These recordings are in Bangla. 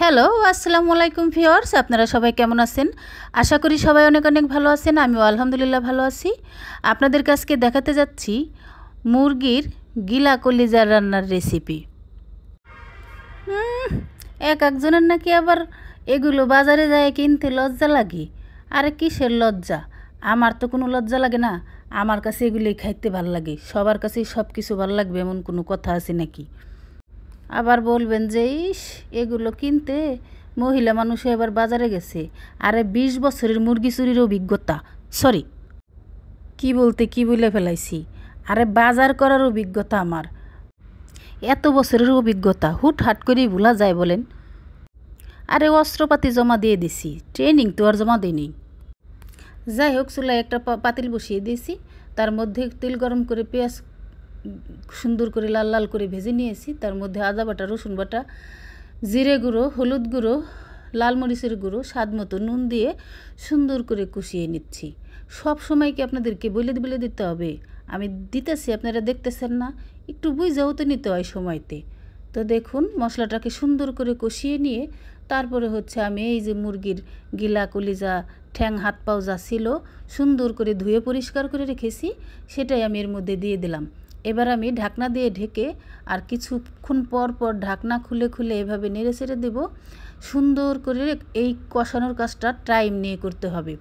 হ্যালো, আসসালামু আলাইকুম ভিউয়ার্স, আপনারা সবাই কেমন আছেন? আশা করি সবাই অনেক অনেক ভালো আছেন। আমিও আলহামদুলিল্লাহ ভালো আছি। আপনাদের কাছকে দেখাতে যাচ্ছি মুরগির গিলা কলিজা রান্নার রেসিপি। এক একজনের নাকি আবার এগুলো বাজারে যায় কিনতে লজ্জা লাগে। আরে কিসের লজ্জা? আমার তো কোনো লজ্জা লাগে না। আমার কাছে এগুলোই খাইতে ভাল লাগে। সবার কাছেই সব কিছু ভাল লাগবে এমন কোনো কথা আছে নাকি? আবার বলবেন যে ইস এগুলো কিনতে মহিলা মানুষ এবার বাজারে গেছে। আরে ২০ বছরের মুরগি চুরির অভিজ্ঞতা, সরি কি বলে ফেলাইছি, আরে বাজার করার অভিজ্ঞতা আমার। এত বছরের অভিজ্ঞতা হুটহাট করেই ভোলা যায় বলেন? আরে অস্ত্রপাতি জমা দিয়ে দিছি, ট্রেনিং তো আর জমা দিইনি। যাই হোক, চুলায় একটা পাতিল বসিয়ে দিয়েছি, তার মধ্যে তেল গরম করে পেঁয়াজ সুন্দর করে লাল লাল করে ভেজে নিয়েছি। তার মধ্যে আদা বাটা, রসুন বাটা, জিরে গুঁড়ো, হলুদ গুঁড়ো, লাল মরিচের গুঁড়ো, স্বাদ মতো নুন দিয়ে সুন্দর করে কষিয়ে নিচ্ছি। সব সময় কি আপনাদেরকে বলে দিতে হবে? আমি দিতেছি, আপনারা দেখতেছেন না? একটু বুঝেও তো নিতে হয় সময়তে। তো দেখুন, মশলাটাকে সুন্দর করে কষিয়ে নিয়ে তারপরে হচ্ছে আমি এই যে মুরগির গিলা কলিজা ঠ্যাং হাত পাও যা ছিল সুন্দর করে ধুয়ে পরিষ্কার করে রেখেছি, সেটাই আমি এর মধ্যে দিয়ে দিলাম। এবার আমি ঢাকনা দিয়ে ঢেকে আর কিছুক্ষণ পর পর ঢাকনা খুলে খুলে এভাবে নেড়ে ছেড়ে দেবো। সুন্দর করে এই কষানোর কাজটা টাইম নিয়ে করতে হবে।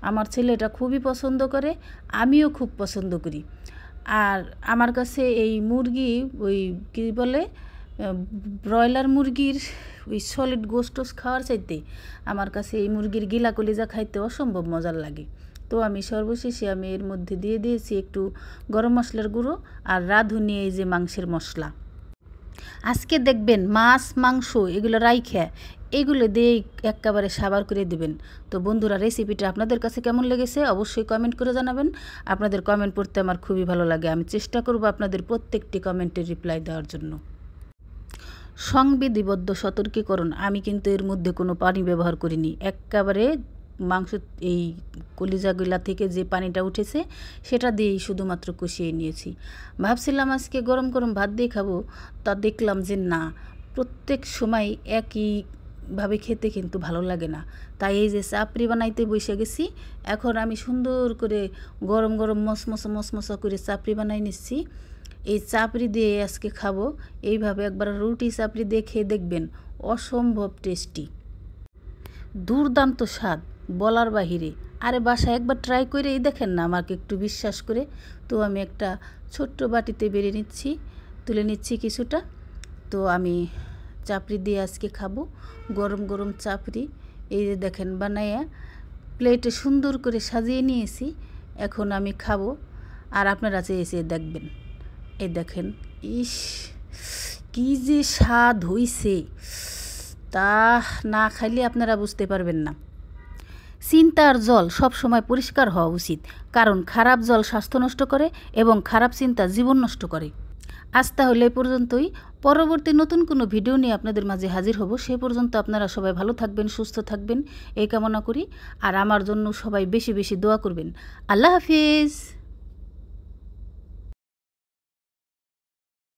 আমার ছেলে এটা খুবই পছন্দ করে, আমিও খুব পছন্দ করি। আর আমার কাছে এই মুরগি ওই কী বলে ব্রয়লার মুরগির ওই সলিড গোস্ট খাওয়ার চাইতে আমার কাছে এই মুরগির গিলা কলিজা খাইতে অসম্ভব মজার লাগে। তো আমি সর্বশেষে আমি এর মধ্যে দিয়ে দিয়েছি একটু গরম মশলার গুঁড়ো আর রাঁধুনি এই যে মাংসের মশলা। আজকে দেখবেন মাছ মাংস এগুলো রাইখে এগুলো দিয়ে একেবারে সাবার করে দেবেন। তো বন্ধুরা, রেসিপিটা আপনাদের কাছে কেমন লেগেছে অবশ্যই কমেন্ট করে জানাবেন। আপনাদের কমেন্ট পড়তে আমার খুবই ভালো লাগে। আমি চেষ্টা করব আপনাদের প্রত্যেকটি কমেন্টের রিপ্লাই দেওয়ার জন্য। সংবিধিবদ্ধ সতর্কীকরণ, আমি কিন্তু এর মধ্যে কোনো পানি ব্যবহার করিনি। একেবারে মাংস এই কলিজাগুলা থেকে যে পানিটা উঠেছে সেটা দিয়েই শুধুমাত্র কষিয়ে নিয়েছি। ভাবছিলাম আজকে গরম গরম ভাত দিয়ে খাবো, তা দেখলাম যে না, প্রত্যেক সময় একইভাবে খেতে কিন্তু ভালো লাগে না। তাই এই যে চাপড়ি বানাইতে বসে গেছি। এখন আমি সুন্দর করে গরম গরম মশমশা করে চাপড়ি বানাই নিচ্ছি। এই চাপড়ি দিয়ে আজকে খাবো। এইভাবে একবার রুটি চাপড়ি দিয়ে খেয়ে দেখবেন, অসম্ভব টেস্টি, দুর্দান্ত স্বাদ, বলার বাহিরে। আরে বাসায় একবার ট্রাই করে এই দেখেন না, আমাকে একটু বিশ্বাস করে। তো আমি একটা ছোট্ট বাটিতে তুলে নিচ্ছি কিছুটা। তো আমি চাপড়ি দিয়ে আজকে খাবো, গরম গরম চাপড়ি। এই যে দেখেন বানাইয়া প্লেটে সুন্দর করে সাজিয়ে নিয়েছি। এখন আমি খাবো, আর আপনারা চেয়ে দেখবেন। এই দেখেন, ইস কি যে স্বাদ হইছে, তা না খাইলে আপনারা বুঝতে পারবেন না। চিন্তার জল সব সময় পরিষ্কার হওয়া উচিত, কারণ খারাপ জল স্বাস্থ্য নষ্ট করে এবং খারাপ চিন্তা জীবন নষ্ট করে। আজ তাহলে এই পর্যন্তই। পরবর্তী নতুন কোনো ভিডিও নিয়ে আপনাদের মাঝে হাজির হব। সে পর্যন্ত আপনারা সবাই ভালো থাকবেন, সুস্থ থাকবেন এই কামনা করি। আর আমার জন্য সবাই বেশি বেশি দোয়া করবেন। আল্লাহ হাফিজ।